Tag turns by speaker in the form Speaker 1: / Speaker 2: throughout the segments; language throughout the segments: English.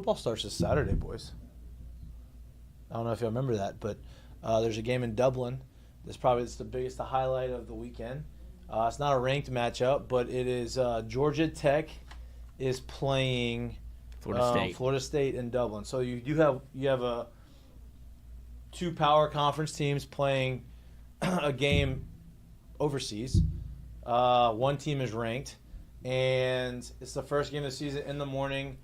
Speaker 1: Football starts this Saturday, boys. I don't know if you remember that, but there's a game in Dublin. It's the biggest highlight of the weekend. It's not a ranked matchup, but it is Georgia Tech is playing Florida State in Dublin. So you have two power conference teams playing a game overseas. One team is ranked, and it's the first game of the season in the morning.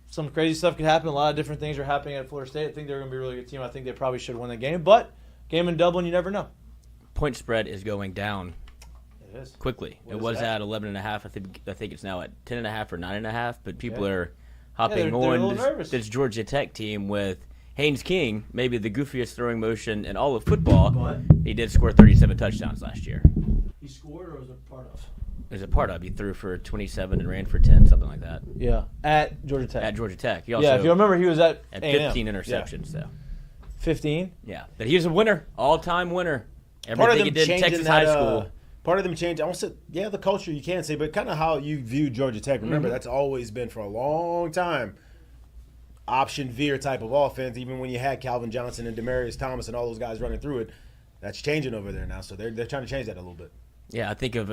Speaker 1: Some crazy stuff could happen. A lot of different things are happening at Florida State. I think they're going to be a really good team. I think they probably should win the game. But game in Dublin, you never know.
Speaker 2: Point spread is going down.
Speaker 1: It is.
Speaker 2: Quickly. It was at 11.5. I think it's now at 10.5 or 9.5. But people are hopping
Speaker 1: they're a little
Speaker 2: on
Speaker 1: nervous.
Speaker 2: this Georgia Tech team with Haynes King, maybe the goofiest throwing motion in all of football.
Speaker 1: What?
Speaker 2: He did score 37 touchdowns last year.
Speaker 1: He scored or was it part of?
Speaker 2: It was a part of. He threw for 27 and ran for 10, something like that.
Speaker 1: Yeah, at Georgia Tech.
Speaker 2: At Georgia Tech. He also
Speaker 1: If you remember, he was at
Speaker 2: had
Speaker 1: A&M.
Speaker 2: 15 interceptions. So
Speaker 1: 15?
Speaker 2: yeah, but he was a winner, all-time winner.
Speaker 3: Part of
Speaker 2: Everything he
Speaker 3: them
Speaker 2: did in
Speaker 3: changing
Speaker 2: Texas high school.
Speaker 3: Part of them changed. I won't say, the culture you can't say, but kind of how you view Georgia Tech. Remember, that's always been for a long time option veer type of offense. Even when you had Calvin Johnson and Demaryius Thomas and all those guys running through it, that's changing over there now. So they're trying to change that a little bit.
Speaker 2: Yeah, I think of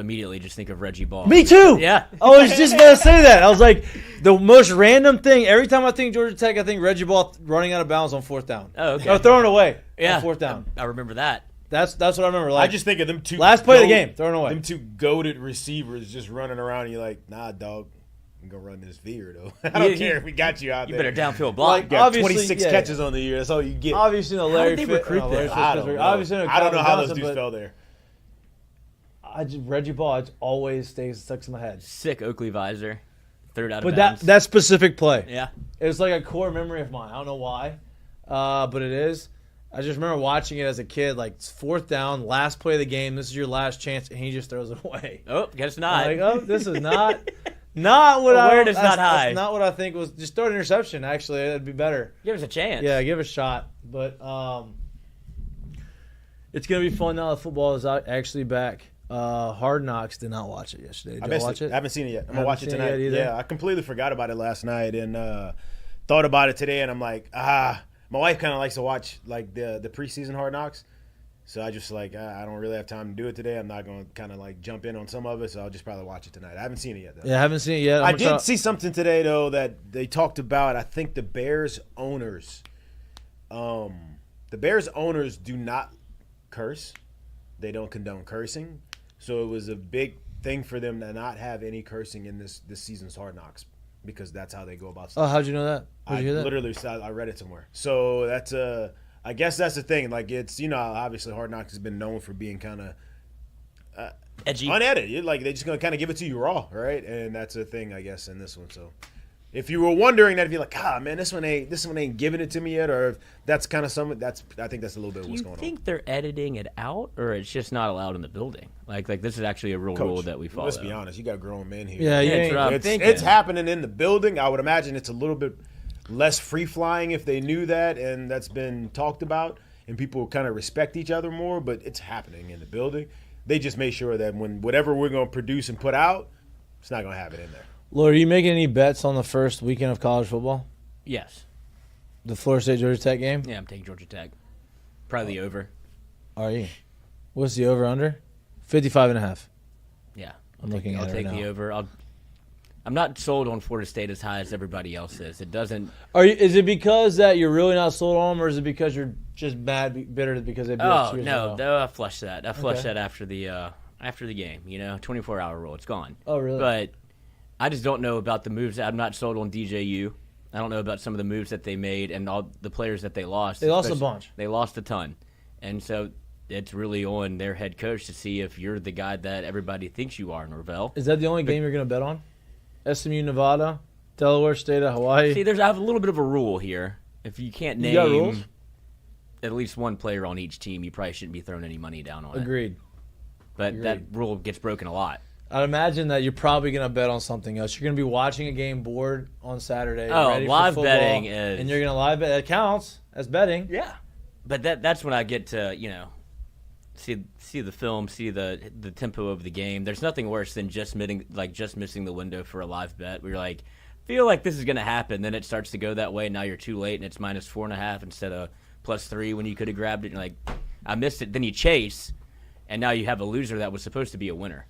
Speaker 2: Reggie Ball.
Speaker 1: Me too.
Speaker 2: Yeah.
Speaker 1: I was just about to say that. I was like, the most random thing. Every time I think Georgia Tech, I think Reggie Ball running out of bounds on fourth down.
Speaker 2: Oh, okay.
Speaker 1: Or throwing away
Speaker 2: Yeah.
Speaker 1: on fourth down.
Speaker 2: I remember that.
Speaker 1: That's what I remember.
Speaker 3: I just think of them two.
Speaker 1: Last play of the game, throwing away.
Speaker 3: Them two goated receivers just running around, and you're like, nah, dog. I'm going to run this veer, though. I don't care if we got you out
Speaker 2: You
Speaker 3: there.
Speaker 2: better downfield block.
Speaker 3: You got
Speaker 1: Obviously,
Speaker 3: 26 catches on the year. That's all you get.
Speaker 1: Obviously, no Larry
Speaker 2: did they
Speaker 1: Fit-
Speaker 2: recruit
Speaker 1: no, Larry
Speaker 2: them?
Speaker 1: Fitzgerald.
Speaker 3: I don't know.
Speaker 1: Obviously, no
Speaker 3: I don't know
Speaker 1: Calvin
Speaker 3: how
Speaker 1: Johnson,
Speaker 3: those dudes
Speaker 1: but
Speaker 3: fell there.
Speaker 1: Reggie Ball it always sticks in my head.
Speaker 2: Sick Oakley visor. Third out of
Speaker 1: But
Speaker 2: bounds.
Speaker 1: that specific play,
Speaker 2: Yeah.
Speaker 1: it was like a core memory of mine. I don't know why, but it is. I just remember watching it as a kid. Like, it's fourth down, last play of the game. This is your last chance, and he just throws it away.
Speaker 2: Oh, guess not.
Speaker 1: I'm like, oh, this is not what
Speaker 2: Awareness not high.
Speaker 1: That's not what I think was. Just throw an interception. Actually, that'd be better.
Speaker 2: Give us a chance.
Speaker 1: Yeah, give it a shot. But it's gonna be fun now that football is actually back. Hard Knocks, did not watch it yesterday. Did you watch it?
Speaker 3: I haven't seen it yet. I'm
Speaker 1: Haven't
Speaker 3: going to watch it
Speaker 1: seen it
Speaker 3: tonight.
Speaker 1: yet either?
Speaker 3: Yeah, I completely forgot about it last night and thought about it today, and I'm like, my wife kind of likes to watch like the preseason Hard Knocks. So I just like, I don't really have time to do it today. I'm not going to kind of like jump in on some of it, so I'll just probably watch it tonight. I haven't seen it yet, though.
Speaker 1: Yeah, I haven't seen it yet.
Speaker 3: I did see something today, though, that they talked about. I think the Bears owners do not curse. They don't condone cursing. So it was a big thing for them to not have any cursing in this season's Hard Knocks because that's how they go about stuff.
Speaker 1: Oh, how'd you know that? Where'd you hear that?
Speaker 3: Literally, I read it somewhere. So that's I guess that's the thing. Like, it's, obviously Hard Knocks has been known for being kind of
Speaker 2: Edgy.
Speaker 3: unedited. Like, they're just going to kind of give it to you raw, right? And that's a thing, I guess, in this one. So if you were wondering that, if you're like, man, this one ain't giving it to me yet, or if that's kind of something, I think that's a little bit of what's going
Speaker 2: Do you
Speaker 3: on.
Speaker 2: think they're editing it out, or it's just not allowed in the building? Like this is actually a real rule that we follow.
Speaker 3: Let's be honest. You got grown men here.
Speaker 1: Yeah, you
Speaker 2: Yeah,
Speaker 1: ain't.
Speaker 2: it's rough.
Speaker 3: It's happening in the building. I would imagine it's a little bit less free-flying if they knew that, and that's been talked about, and people kind of respect each other more, but it's happening in the building. They just make sure that when whatever we're going to produce and put out, it's not going to have it in there.
Speaker 1: Lord, are you making any bets on the first weekend of college football?
Speaker 2: Yes.
Speaker 1: The Florida State Georgia Tech game?
Speaker 2: Yeah, I'm taking Georgia Tech. Probably the over.
Speaker 1: Are you? What's the over/under? 55.5.
Speaker 2: Yeah.
Speaker 1: I'm looking
Speaker 2: I'll
Speaker 1: at it
Speaker 2: take
Speaker 1: right
Speaker 2: the
Speaker 1: now.
Speaker 2: over. I'm not sold on Florida State as high as everybody else is. It doesn't.
Speaker 1: Is it because that you're really not sold on them, or is it because you're just bitter because they beat us
Speaker 2: Oh
Speaker 1: 2 years in a
Speaker 2: no,
Speaker 1: row?
Speaker 2: I flushed that. I flushed that after the game. 24-hour rule. It's gone.
Speaker 1: Oh, really?
Speaker 2: But I just don't know about the moves. I'm not sold on DJU. I don't know about some of the moves that they made and all the players that they lost.
Speaker 1: They lost a
Speaker 2: especially-
Speaker 1: bunch.
Speaker 2: They lost a ton. And so it's really on their head coach to see if you're the guy that everybody thinks you are, Norvell.
Speaker 1: Is that the only game you're going to bet on? SMU, Nevada, Delaware State, Hawaii?
Speaker 2: See, I have a little bit of a rule here. If you can't
Speaker 1: You got
Speaker 2: name
Speaker 1: rules?
Speaker 2: at least one player on each team, you probably shouldn't be throwing any money down on it.
Speaker 1: Agreed.
Speaker 2: But that rule gets broken a lot.
Speaker 1: I'd imagine that you're probably going to bet on something else. You're going to be watching a game bored on Saturday.
Speaker 2: Oh,
Speaker 1: ready for
Speaker 2: live
Speaker 1: football,
Speaker 2: betting is-
Speaker 1: and you're going to live bet. That counts as betting.
Speaker 2: Yeah. But that's when I get to, see the film, see the tempo of the game. There's nothing worse than just missing the window for a live bet. We're like feel like this is going to happen. Then it starts to go that way. Now you're too late, and it's -4.5 instead of +3 when you could have grabbed it. You're like, I missed it. Then you chase, and now you have a loser that was supposed to be a winner.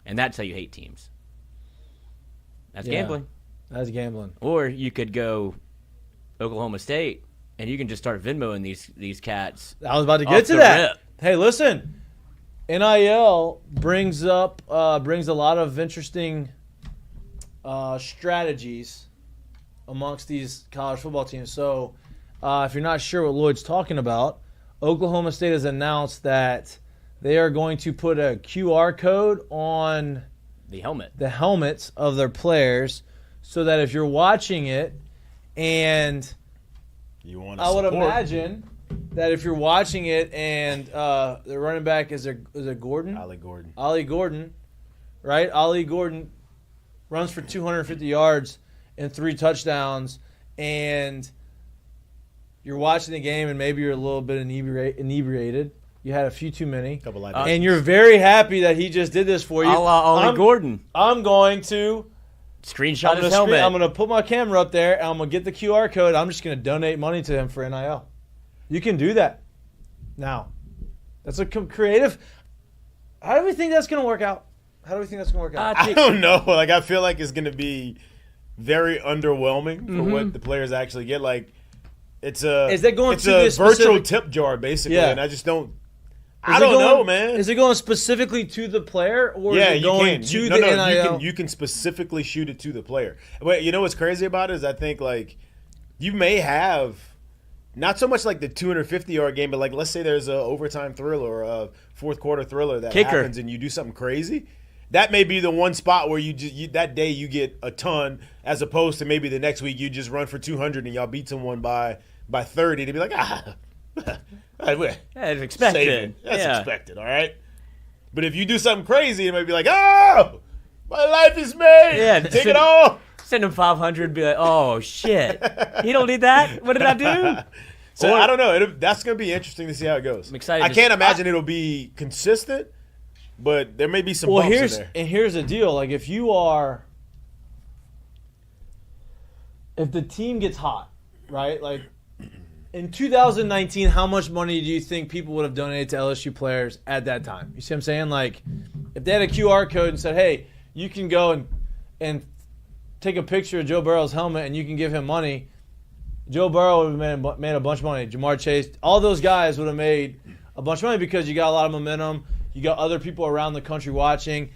Speaker 2: And that's how you hate teams. That's gambling.
Speaker 1: That's gambling.
Speaker 2: Or you could go Oklahoma State, and you can just start Venmoing these cats.
Speaker 1: I was about to get to that.
Speaker 2: Rip.
Speaker 1: Hey, listen. NIL brings a lot of interesting strategies amongst these college football teams. So if you're not sure what Lloyd's talking about, Oklahoma State has announced that they are going to put a QR code on
Speaker 2: the
Speaker 1: helmets of their players, so that if you're watching it and I would imagine that if you're watching it and the running back is it Gordon? Ollie Gordon, right? Ollie Gordon runs for 250 yards and 3 touchdowns, and you're watching the game and maybe you're a little bit inebriated. You had a few too many. And you're very happy that he just did this for you.
Speaker 2: Ollie Gordon.
Speaker 1: I'm going to
Speaker 2: screenshot his helmet.
Speaker 1: I'm going to put my camera up there, and I'm going to get the QR code. I'm just going to donate money to him for NIL. You can do that now. That's a creative. How do we think that's going to work out?
Speaker 3: I don't know. Like, I feel like it's going to be very underwhelming for what the players actually get. Like, it's a virtual tip jar, basically, and I just don't. I don't know, man.
Speaker 1: Is it going specifically to the player, or is it going to the NIL?
Speaker 3: You can specifically shoot it to the player. But you know what's crazy about it is I think, like, you may have not so much like the 250-yard game, but like let's say there's a overtime thriller or a fourth quarter thriller that happens and you do something crazy. That may be the one spot where that day you get a ton, as opposed to maybe the next week you just run for 200 and y'all beat someone by 30 to be like,
Speaker 2: it's expected.
Speaker 3: That's expected, all right? But if you do something crazy, it might be like, oh, my life is made.
Speaker 2: Yeah,
Speaker 3: take it all.
Speaker 2: Send him 500, be like, oh, shit. You don't need that? What did I do?
Speaker 3: So I don't know. That's going to be interesting to see how it goes.
Speaker 2: I'm excited.
Speaker 3: I can't imagine it'll be consistent, but there may be some bumps in there.
Speaker 1: And here's the deal. Like, if the team gets hot, right? Like, in 2019, how much money do you think people would have donated to LSU players at that time? You see what I'm saying? Like, if they had a QR code and said, hey, you can go and take a picture of Joe Burrow's helmet and you can give him money, Joe Burrow would have made a bunch of money. Jamar Chase, all those guys would have made a bunch of money because you got a lot of momentum. You got other people around the country watching.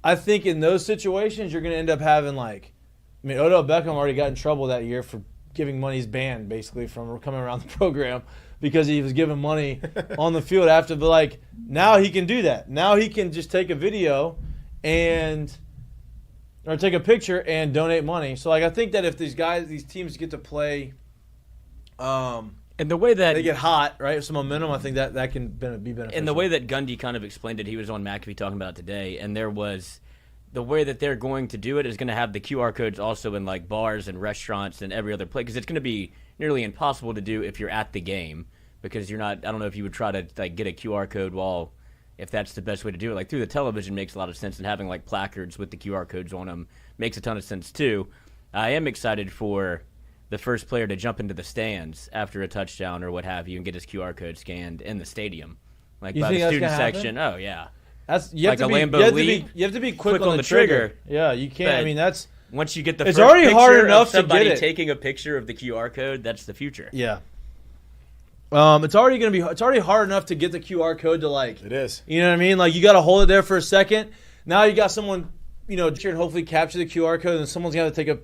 Speaker 1: I think in those situations, you're going to end up having Odell Beckham already got in trouble that year for giving money. He's banned basically from coming around the program because he was giving money on the field after. But now he can do that. Now he can just take a video or take a picture and donate money. So I think that if these teams get to play,
Speaker 2: and the way that
Speaker 1: they get hot, right, some momentum, I think that can be beneficial.
Speaker 2: And the way that Gundy kind of explained it, he was on Mik'd talking about it today, and there was the way that they're going to do it is going to have the QR codes also in bars and restaurants and every other place, because it's going to be nearly impossible to do if you're at the game, because you're not. I don't know if you would try to get a QR code if that's the best way to do it. Through the television makes a lot of sense, and having placards with the QR codes on them makes a ton of sense too. I am excited for the first player to jump into the stands after a touchdown or what have you and get his QR code scanned in the stadium, by the student section. Oh yeah.
Speaker 1: You have to be quick on the trigger. Yeah, you can't.
Speaker 2: But
Speaker 1: I mean, that's
Speaker 2: once you get the
Speaker 1: it's
Speaker 2: first
Speaker 1: already
Speaker 2: picture
Speaker 1: hard enough
Speaker 2: of somebody
Speaker 1: to get it.
Speaker 2: Taking a picture of the QR code, that's the future.
Speaker 1: Yeah. It's already hard enough to get the QR code to
Speaker 3: It is.
Speaker 1: You know what I mean? You got to hold it there for a second. Now you got someone, and hopefully capture the QR code, and someone's got to take a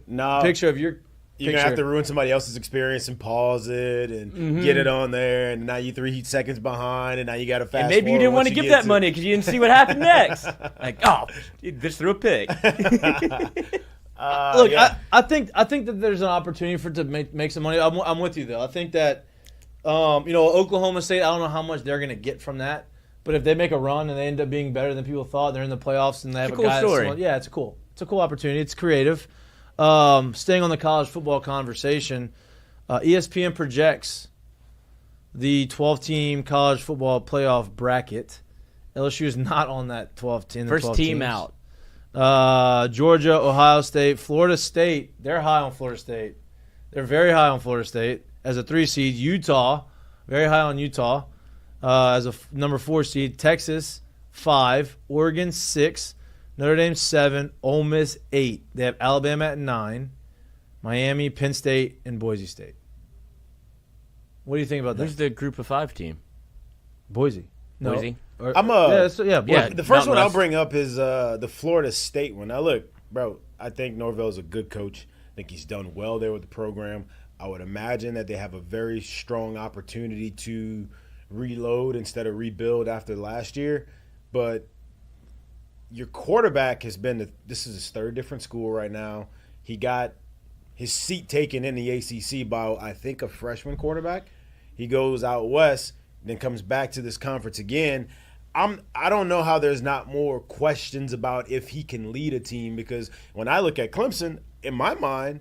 Speaker 1: picture of your.
Speaker 3: You're going to have to ruin somebody else's experience and pause it and get it on there. And now you're 3 seconds behind, and now you got to fast
Speaker 2: forward. And maybe you didn't want to give that money because you didn't see what happened next. Just threw a pick.
Speaker 1: Look, yeah. I think that there's an opportunity for it to make some money. I'm with you, though. I think that, Oklahoma State, I don't know how much they're going to get from that. But if they make a run and they end up being better than people thought, they're in the playoffs and they have a guy.
Speaker 2: Story.
Speaker 1: It's cool. It's a cool opportunity. It's creative. Staying on the college football conversation, ESPN projects the 12-team college football playoff bracket. LSU is not on that 12 team.
Speaker 2: First team out.
Speaker 1: Georgia, Ohio State, Florida State. They're high on Florida State. They're very high on Florida State as a 3 seed. Utah, very high on Utah as a number 4 seed. Texas, 5. Oregon, 6. Notre Dame, 7. Ole Miss, 8. They have Alabama at 9. Miami, Penn State, and Boise State. What do you think about that?
Speaker 2: Who's the group of 5 team?
Speaker 1: Boise. No.
Speaker 2: Boise?
Speaker 1: Boise.
Speaker 3: The first one I'll
Speaker 2: West.
Speaker 3: bring up is the Florida State one. Now, look, bro, I think Norvell's a good coach. I think he's done well there with the program. I would imagine that they have a very strong opportunity to reload instead of rebuild after last year. But your quarterback has been this is his 3rd different school right now. He got his seat taken in the ACC by, I think, a freshman quarterback. He goes out west, then comes back to this conference again. I don't know how there's not more questions about if he can lead a team, because when I look at Clemson, in my mind,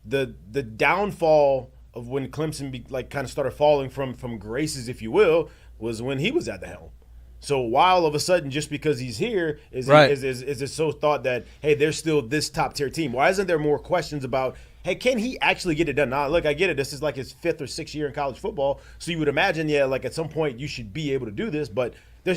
Speaker 3: the downfall of when Clemson kind of started falling from graces, if you will, was when he was at the helm. So why all of a sudden, just because he's here, is it so thought that, hey, they're still this top tier team? Why isn't there more questions about, hey, can he actually get it done? Now, look, I get it. This is like his 5th or 6th year in college football. So you would imagine, like at some point you should be able to do this. But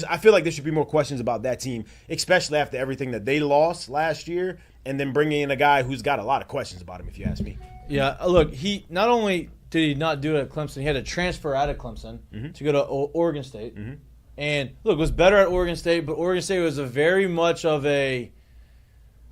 Speaker 3: I feel like there should be more questions about that team, especially after everything that they lost last year, and then bringing in a guy who's got a lot of questions about him, if you ask me.
Speaker 1: Yeah, look, he not only did he not do it at Clemson, he had to transfer out of Clemson to go to Oregon State. Mm-hmm. And, look, was better at Oregon State, but Oregon State was a very much of a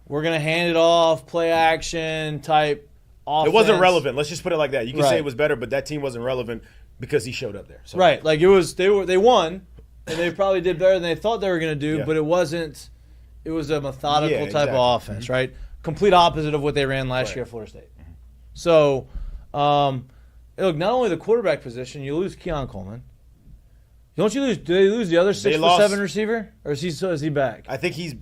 Speaker 1: we're going to hand it off, play action type offense.
Speaker 3: It wasn't relevant. Let's just put it like that. You can say it was better, but that team wasn't relevant because he showed up there. So.
Speaker 1: Right. Like, they won, and they probably did better than they thought they were going to do, but it wasn't – it was a methodical type of offense, right? Complete opposite of what they ran last year at Florida State. Mm-hmm. So, look, not only the quarterback position, you lose Keon Coleman. Don't you lose? Do they lose the other 6'7" receiver, or is he back?
Speaker 3: I think he's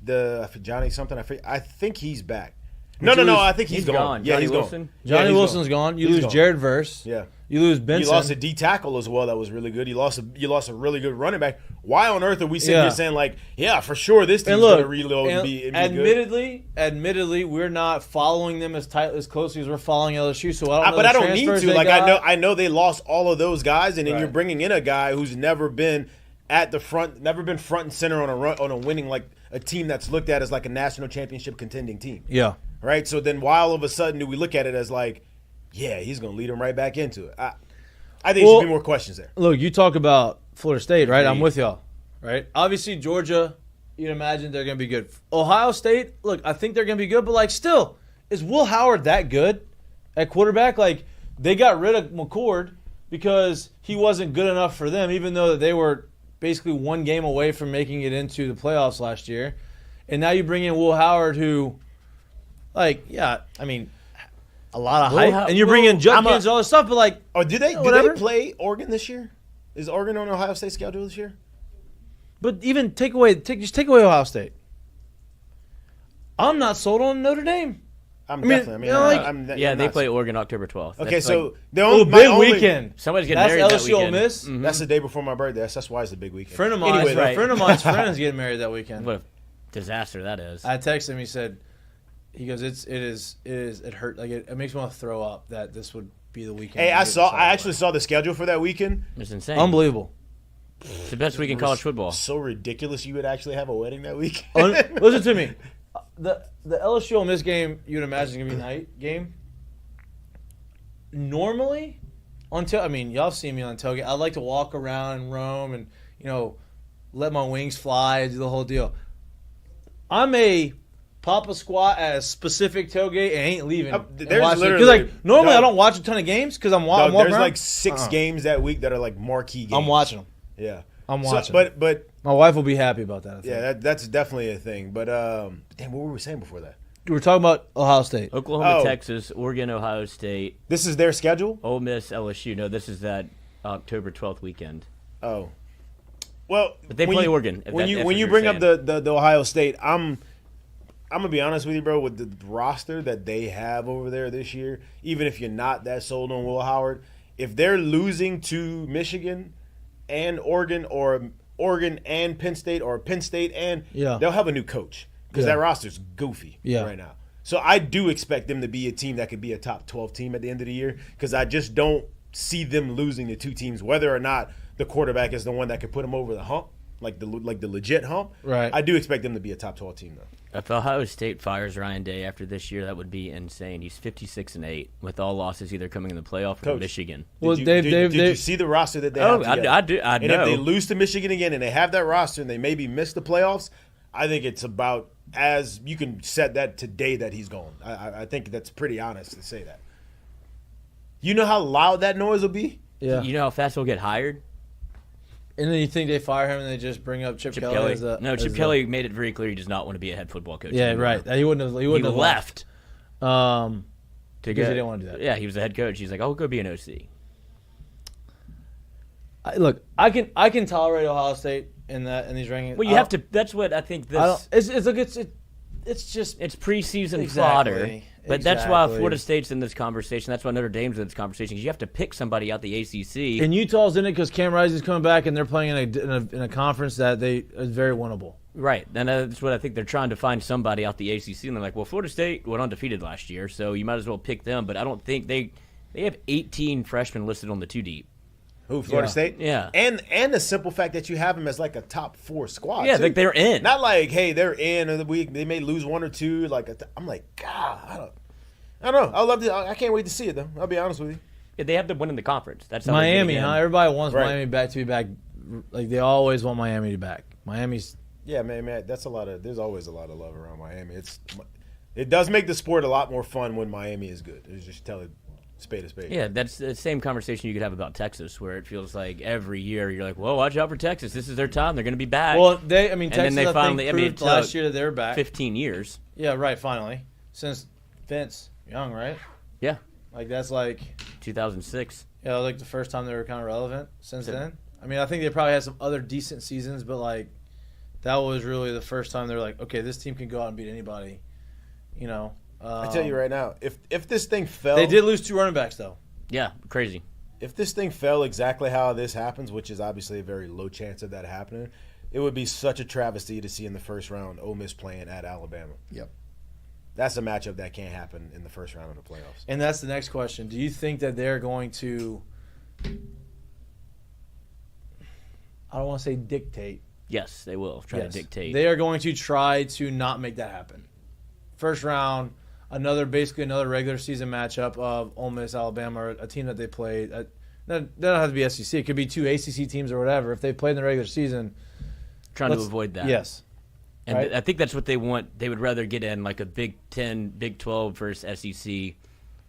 Speaker 3: Johnny something. I think he's back. No. I think he's gone. Yeah, he's gone.
Speaker 1: Johnny Wilson's gone. You lose Jared Verse.
Speaker 3: Yeah.
Speaker 1: You lose Benson.
Speaker 3: You lost a D tackle as well. That was really good. You lost a really good running back. Why on earth are we sitting here saying for sure this team's going to reload and be good?
Speaker 1: Admittedly, we're not following them as closely as we're following LSU. So I don't know.
Speaker 3: But I don't need to. Like I know they lost all of those guys, and then you're bringing in a guy who's never been at the front, never been front and center on a winning, like a team that's looked at as like a national championship contending team.
Speaker 1: Yeah.
Speaker 3: Right. So then why all of a sudden do we look at it as like, yeah, he's going to lead them right back into it? I think there should be more questions there.
Speaker 1: Look, you talk about Florida State, right? I'm with y'all, right? Obviously, Georgia, you'd imagine they're going to be good. Ohio State, look, I think they're going to be good, but, like, still, is Will Howard that good at quarterback? Like, they got rid of McCord because he wasn't good enough for them, even though they were basically one game away from making it into the playoffs last year. And now you bring in Will Howard who, like, a lot of hype, and you're bringing Judkins and all this stuff, but like,
Speaker 3: do they play Oregon this year? Is Oregon on Ohio State schedule this year?
Speaker 1: But even take away Ohio State. I'm not sold on Notre Dame.
Speaker 2: They play Oregon October 12th.
Speaker 3: Okay, so
Speaker 1: big weekend.
Speaker 2: Somebody's getting married that weekend.
Speaker 1: LSU Ole Miss.
Speaker 3: Mm-hmm. That's the day before my birthday. That's why it's the big weekend.
Speaker 1: Friend of mine's friend is getting married that weekend.
Speaker 2: What a disaster that is.
Speaker 1: I texted him. He said. He goes, it hurt. Like it makes me want to throw up that this would be the weekend.
Speaker 3: Hey, I actually saw the schedule for that weekend.
Speaker 2: It's insane.
Speaker 1: Unbelievable.
Speaker 2: It's the best week in college football.
Speaker 3: So ridiculous you would actually have a wedding that weekend.
Speaker 1: Listen to me. The LSU Ole Miss game, you'd imagine is going to be a night game. Normally, y'all see me on tailgate. I like to walk around and roam and, let my wings fly and do the whole deal. I'm a pop a squat at a specific tailgate and ain't leaving. Because normally I don't watch a ton of games because I'm walking around.
Speaker 3: There's like 6 games that week that are like marquee games.
Speaker 1: I'm watching them.
Speaker 3: Yeah,
Speaker 1: I'm watching.
Speaker 3: But
Speaker 1: my wife will be happy about that. I think.
Speaker 3: Yeah, that's definitely a thing. But damn, what were we saying before that?
Speaker 1: We were talking about Ohio State,
Speaker 2: Oklahoma, Texas, Oregon, Ohio State.
Speaker 3: This is their schedule.
Speaker 2: Ole Miss, LSU. No, this is that October 12th weekend.
Speaker 3: Oh, well,
Speaker 2: but they play Oregon.
Speaker 3: When you bring up the Ohio State, I'm gonna be honest with you, bro. With the roster that they have over there this year, even if you're not that sold on Will Howard, if they're losing to Michigan and Oregon, or Oregon and Penn State, or Penn State and they'll have a new coach. because that roster's goofy
Speaker 1: Yeah.
Speaker 3: right now. So I do expect them to be a team that could be a top 12 team at the end of the year, because I just don't see them losing to two teams, whether or not the quarterback is the one that could put them over the hump, like the legit hump.
Speaker 1: Right.
Speaker 3: I do expect them to be a top 12 team, though.
Speaker 2: If Ohio State fires Ryan Day after this year, that would be insane. He's 56-8 with all losses either coming in the playoff or
Speaker 3: Coach,
Speaker 2: Michigan.
Speaker 1: Well,
Speaker 3: Did you see the roster that they have together?
Speaker 2: I do. I
Speaker 3: And
Speaker 2: know.
Speaker 3: if they lose to Michigan again and they have that roster and they maybe miss the playoffs, I think it's about as you can set that today that he's gone. I think that's pretty honest to say that. You know how loud that noise will be?
Speaker 1: Yeah.
Speaker 2: You know how fast he'll get hired?
Speaker 1: And then you think they fire him and they just bring up Chip Kelly?
Speaker 2: Chip Kelly made it very clear he does not want to be a head football coach.
Speaker 1: Yeah,
Speaker 2: anymore.
Speaker 1: right. He wouldn't have. He wouldn't have
Speaker 2: left.
Speaker 1: Because
Speaker 2: To
Speaker 1: he
Speaker 2: go,
Speaker 1: didn't want to do that.
Speaker 2: Yeah, he was the head coach. He's like, I'll go be an OC.
Speaker 1: Look, I can tolerate Ohio State in these rankings.
Speaker 2: Well, you have to. That's what I think.
Speaker 1: I don't,
Speaker 2: This
Speaker 1: it's just
Speaker 2: it's preseason
Speaker 1: Exactly.
Speaker 2: fodder. But that's why
Speaker 1: Exactly.
Speaker 2: Florida State's in this conversation. That's why Notre Dame's in this conversation. 'Cause you have to pick somebody out the ACC.
Speaker 1: and Utah's in it because Cam Rising's coming back and they're playing in a conference that is very winnable.
Speaker 2: Right. And that's what I think. They're trying to find somebody out the ACC. And they're like, well, Florida State went undefeated last year, so you might as well pick them. But I don't think they have 18 freshmen listed on the 2 deep.
Speaker 3: Who, Florida
Speaker 1: Yeah.
Speaker 3: State?
Speaker 2: Yeah.
Speaker 3: And the simple fact that you have them as like a top 4 squad.
Speaker 2: Yeah,
Speaker 3: too.
Speaker 2: like they're in.
Speaker 3: Not like, hey, they're in, or they may lose 1 or 2. I'm like, God, I don't know. I love it. I can't wait to see it, though. I'll be honest with you.
Speaker 2: Yeah, they have to win in the conference. That's how they
Speaker 1: Miami,
Speaker 2: get in.
Speaker 1: huh? Everybody wants
Speaker 3: Right.
Speaker 1: Miami back to be back. Like they always want Miami to back. Miami's
Speaker 3: Yeah, man, that's a lot of. There's always a lot of love around Miami. It does make the sport a lot more fun when Miami is good. It's just tell it spade a spade.
Speaker 2: Yeah, that's the same conversation you could have about Texas, where it feels like every year you're like, well, watch out for Texas. This is their time. They're going to be back.
Speaker 1: well. Texas.
Speaker 2: then they
Speaker 1: I
Speaker 2: finally-
Speaker 1: think,
Speaker 2: I mean,
Speaker 1: proved
Speaker 2: it
Speaker 1: last
Speaker 2: took
Speaker 1: year that they were back.
Speaker 2: 15 years.
Speaker 1: Yeah, right. Finally, since Vince Young, right?
Speaker 2: Yeah,
Speaker 1: Like that's like
Speaker 2: 2006.
Speaker 1: yeah, like the first time they were kind of relevant. Since then, I mean, I think they probably had some other decent seasons, but like that was really the first time they were like, okay, this team can go out and beat anybody. You know.
Speaker 3: I tell you right now, if this thing fell,
Speaker 1: They did lose 2 running backs though.
Speaker 2: Yeah, crazy.
Speaker 3: If this thing fell exactly how this happens, which is obviously a very low chance of that happening, it would be such a travesty to see in the first round Ole Miss playing at Alabama.
Speaker 1: Yep.
Speaker 3: That's a matchup that can't happen in the first round of the playoffs.
Speaker 1: And that's the next question. Do you think that they're going to, I don't want to say dictate.
Speaker 2: Yes, they will try to
Speaker 1: Yes.
Speaker 2: dictate.
Speaker 1: They are going to try to not make that happen. First round, basically another regular season matchup of Ole Miss, Alabama, a team that they played. They don't have to be SEC. It could be 2 ACC teams or whatever. If they played in the regular season.
Speaker 2: trying to avoid that.
Speaker 1: Yes.
Speaker 2: And
Speaker 1: right?
Speaker 2: I think that's what they want. They would rather get in like a Big 10, Big 12 versus SEC,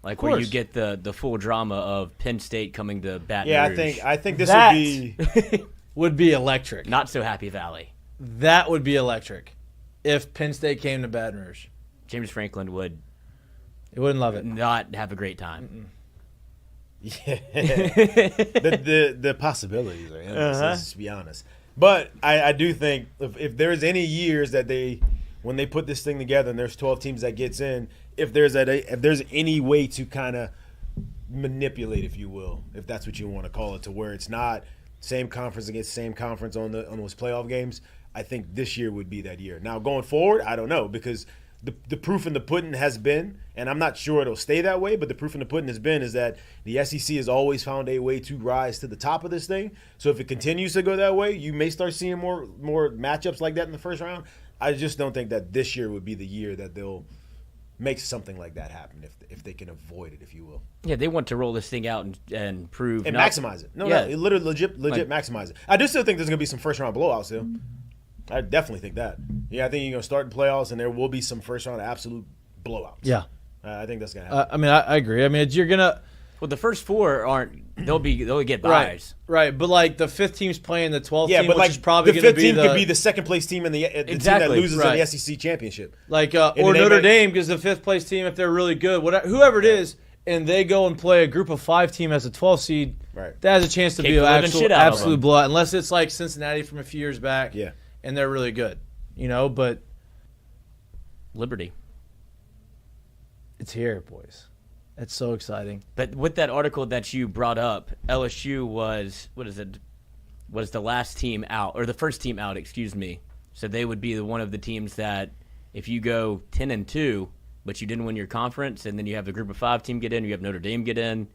Speaker 2: like where you
Speaker 1: course.
Speaker 2: get the full drama of Penn State coming to Baton
Speaker 3: Yeah,
Speaker 2: Rouge.
Speaker 3: I think this
Speaker 1: That-
Speaker 3: would be
Speaker 1: Would be electric.
Speaker 2: Not so Happy Valley.
Speaker 1: That would be electric. If Penn State came to Baton Rouge.
Speaker 2: James Franklin would
Speaker 1: You wouldn't love it.
Speaker 2: not have a great time.
Speaker 3: yeah. the possibilities are endless. Let's just be honest. But I do think if there's any years that when they put this thing together and there's 12 teams that gets in, if there's any way to kind of manipulate, if you will, if that's what you want to call it, to where it's not same conference against same conference on those playoff games, I think this year would be that year. Now going forward, I don't know, because the proof in the pudding has been, and I'm not sure it'll stay that way, but the proof in the pudding has been is that the SEC has always found a way to rise to the top of this thing. So if it continues to go that way, you may start seeing more matchups like that in the first round. I just don't think that this year would be the year that they'll make something like that happen if they can avoid it, if you will.
Speaker 2: Yeah, they want to roll this thing out and prove
Speaker 3: And
Speaker 2: not-
Speaker 3: maximize it.
Speaker 2: Yeah.
Speaker 3: No, literally legit maximize it. I do still think there's going to be some first round blowouts still. I definitely think that. Yeah, I think you're going to start the playoffs and there will be some first round absolute blowouts.
Speaker 1: Yeah.
Speaker 3: I think that's going to happen.
Speaker 1: I mean, I agree. I mean, you're going to.
Speaker 2: Well, the first 4 aren't. They'll get
Speaker 1: Right,
Speaker 2: buys.
Speaker 1: right, but like the 5th team's playing the 12th
Speaker 3: Yeah,
Speaker 1: team,
Speaker 3: but
Speaker 1: which
Speaker 3: like
Speaker 1: is probably
Speaker 3: the
Speaker 1: going to
Speaker 3: fifth
Speaker 1: be
Speaker 3: team
Speaker 1: the
Speaker 3: could be the second place team and the team that
Speaker 2: Exactly,
Speaker 3: loses in
Speaker 1: right.
Speaker 3: the SEC championship.
Speaker 1: like
Speaker 3: then
Speaker 1: or
Speaker 3: they
Speaker 1: Notre
Speaker 3: might-
Speaker 1: Dame because the 5th place team, if they're really good, whoever it is, and they go and play a group of 5 team as a 12 seed,
Speaker 3: Right.
Speaker 1: that has a chance to
Speaker 2: Kick
Speaker 1: be
Speaker 2: the
Speaker 1: an
Speaker 2: living shit out of
Speaker 1: absolute
Speaker 2: them.
Speaker 1: blowout, unless it's like Cincinnati from a few years back,
Speaker 3: Yeah.
Speaker 1: and they're really good, But
Speaker 2: Liberty.
Speaker 1: it's here, boys. It's so exciting.
Speaker 2: But with that article that you brought up, LSU was the last team out, or the first team out, excuse me. So they would be one of the teams that If you go 10-2, but you didn't win your conference, and then you have the Group of 5 team get in, you have Notre Dame get in,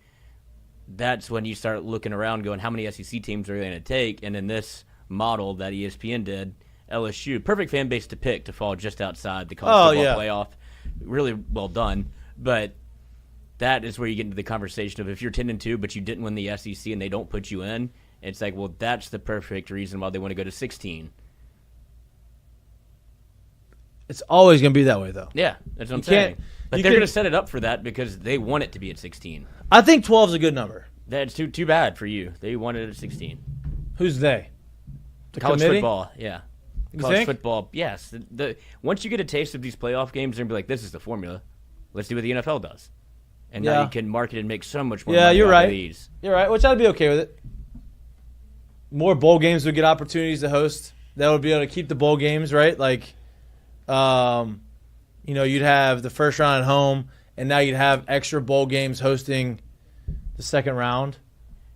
Speaker 2: that's when you start looking around going, how many SEC teams are they going to take? And in this model that ESPN did, LSU, perfect fan base to pick to fall just outside the college football playoff. Really well done. But that is where you get into the conversation of if you're 10-2, but you didn't win the SEC and they don't put you in, it's like, well, that's the perfect reason why they want to go to 16.
Speaker 1: It's always going to be that way, though.
Speaker 2: Yeah, that's what I'm saying. But they're going to set it up for that because they want it to be at 16.
Speaker 1: I think 12 is a good number.
Speaker 2: That's too bad for you. They wanted it at 16.
Speaker 1: Who's they? The
Speaker 2: college
Speaker 1: committee?
Speaker 2: football, yeah.
Speaker 1: You
Speaker 2: College
Speaker 1: think?
Speaker 2: football, yes. Once you get a taste of these playoff games, they're going to be like, this is the formula. Let's do what the NFL does. And now you can market and make so much more money
Speaker 1: you're
Speaker 2: out
Speaker 1: right.
Speaker 2: of these.
Speaker 1: You're right, which I'd be okay with it. More bowl games would get opportunities to host. That would be able to keep the bowl games, right? Like, you'd have the first round at home, and now you'd have extra bowl games hosting the second round.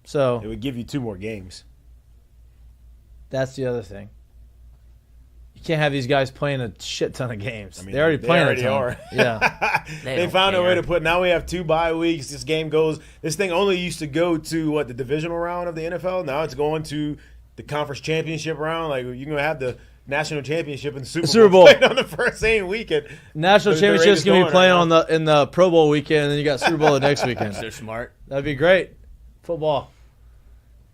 Speaker 1: So
Speaker 3: it would give you 2 more games.
Speaker 1: That's the other thing. You can't have these guys playing a shit ton of games.
Speaker 3: I mean,
Speaker 1: they're already playing
Speaker 3: already
Speaker 1: a ton.
Speaker 3: are.
Speaker 1: Yeah.
Speaker 3: They found a way to put. Now we have 2 bye weeks. This game goes. This thing only used to go to the divisional round of the NFL. Now it's going to the conference championship round. Like you're gonna have the national championship and the Super Bowl played on the same weekend.
Speaker 1: National championship's gonna be playing in the Pro Bowl weekend, and then you got Super Bowl the next weekend.
Speaker 2: So smart.
Speaker 1: That'd be great. Football.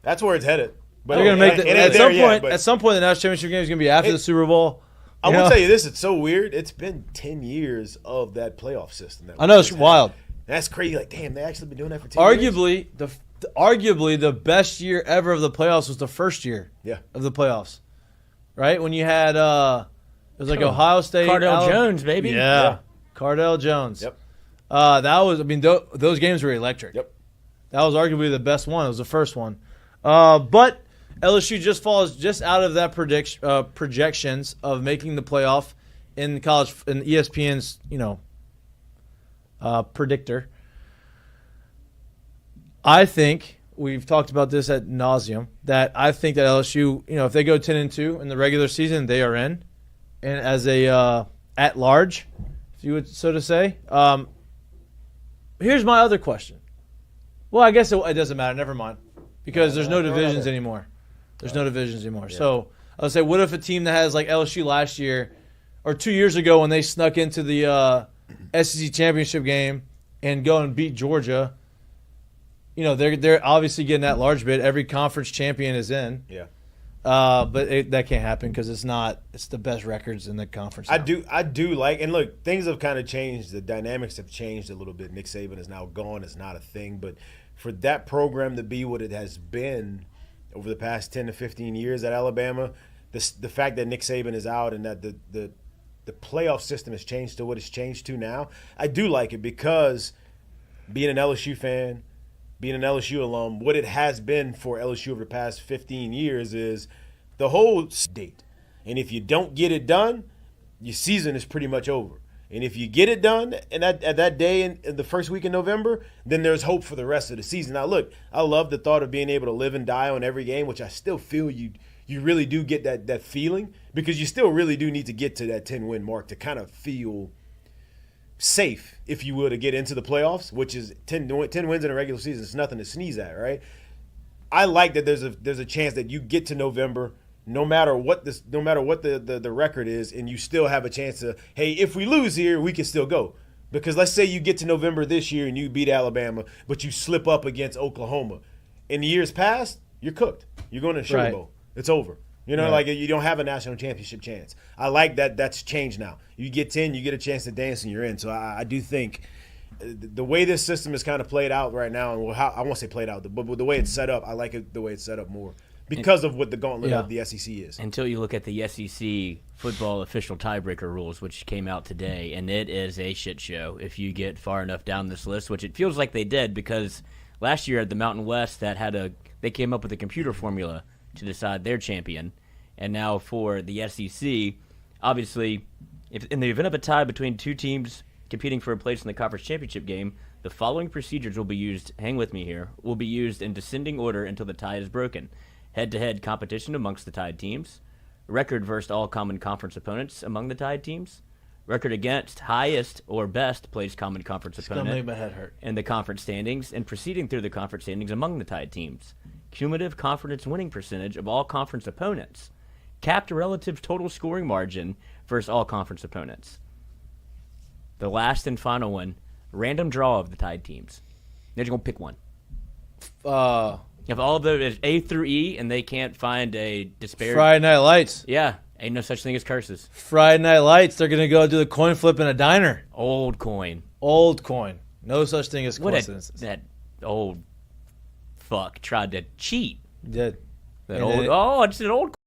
Speaker 3: That's where it's headed. But
Speaker 1: they're gonna make at some point the national championship game is gonna be after the Super Bowl.
Speaker 3: I will tell you this: it's so weird. It's been 10 years of that playoff system.
Speaker 1: I know, it's wild.
Speaker 3: That's crazy. Like, damn, they actually been doing that for 10 years.
Speaker 1: Arguably, the best year ever of the playoffs was the first year of the playoffs, right? When you had it was like Ohio State,
Speaker 2: Cardell Jones, baby.
Speaker 1: Yeah, Cardell Jones.
Speaker 3: Yep.
Speaker 1: That was. I mean, those games were electric.
Speaker 3: Yep.
Speaker 1: That was arguably the best one. It was the first one, but LSU just falls just out of that projections of making the playoff in college in ESPN's predictor. I think we've talked about this ad nauseum that I think that LSU, if they go 10-2 in the regular season, they are in, and as a at large, if you would so to say. Here's my other question. Well, I guess it doesn't matter. Never mind, because there's no divisions anymore. There's no divisions anymore. Yeah. So I would say, what if a team that has like LSU last year or 2 years ago when they snuck into the SEC championship game and go and beat Georgia? They're obviously getting that large bid. Every conference champion is in.
Speaker 3: Yeah.
Speaker 1: But that can't happen because it's the best records in the conference.
Speaker 3: Now. I do like, and look, things have kind of changed. The dynamics have changed a little bit. Nick Saban is now gone. It's not a thing. But for that program to be what it has been over the past 10 to 15 years at Alabama, the fact that Nick Saban is out and that the playoff system has changed to what it's changed to now, I do like it because being an LSU fan, being an LSU alum, what it has been for LSU over the past 15 years is the whole date. And if you don't get it done, your season is pretty much over. And if you get it done and at that day in the first week in November, then there's hope for the rest of the season. Now, look, I love the thought of being able to live and die on every game, which I still feel you really do get that feeling because you still really do need to get to that 10-win mark to kind of feel safe, if you will, to get into the playoffs, which is 10 wins in a regular season. It's nothing to sneeze at, right? I like that there's a chance that you get to November no matter what the record is, and you still have a chance to, hey, if we lose here, we can still go. Because let's say you get to November this year and you beat Alabama, but you slip up against Oklahoma. In the years past, you're cooked. You're going to the Sugar Bowl. It's over. Like you don't have a national championship chance. I like that that's changed now. You get 10, you get a chance to dance, and you're in. So I do think the way this system is kind of played out right now, and I won't say played out, but the way it's set up, I like it the way it's set up more. Because of what the gauntlet of the SEC is.
Speaker 2: Until you look at the SEC football official tiebreaker rules, which came out today, and it is a shit show if you get far enough down this list, which it feels like they did because last year at the Mountain West they came up with a computer formula to decide their champion. And now for the SEC, obviously, if in the event of a tie between two teams competing for a place in the conference championship game, the following procedures will be used, hang with me here, will be used in descending order until the tie is broken. Head-to-head competition amongst the tied teams, record versus all common conference opponents among the tied teams, Record against, highest or best placed common conference
Speaker 1: It's going to
Speaker 2: opponent
Speaker 1: make my head hurt.
Speaker 2: in the conference standings, and proceeding through the conference standings among the tied teams. Cumulative conference winning percentage of all conference opponents. Capped relative total scoring margin versus all conference opponents. The last and final one, random draw of the tied teams. They're just going to pick one. If all of them is A through E and they can't find a disparity.
Speaker 1: Friday Night Lights.
Speaker 2: Yeah, ain't no such thing as curses.
Speaker 1: Friday Night Lights. They're going to go do the coin flip in a diner.
Speaker 2: Old coin.
Speaker 1: Old coin. No such thing as
Speaker 2: What
Speaker 1: coincidences.
Speaker 2: that old fuck tried to cheat.
Speaker 1: Did.
Speaker 2: That
Speaker 1: And
Speaker 2: old.
Speaker 1: it-
Speaker 2: Oh, it's an old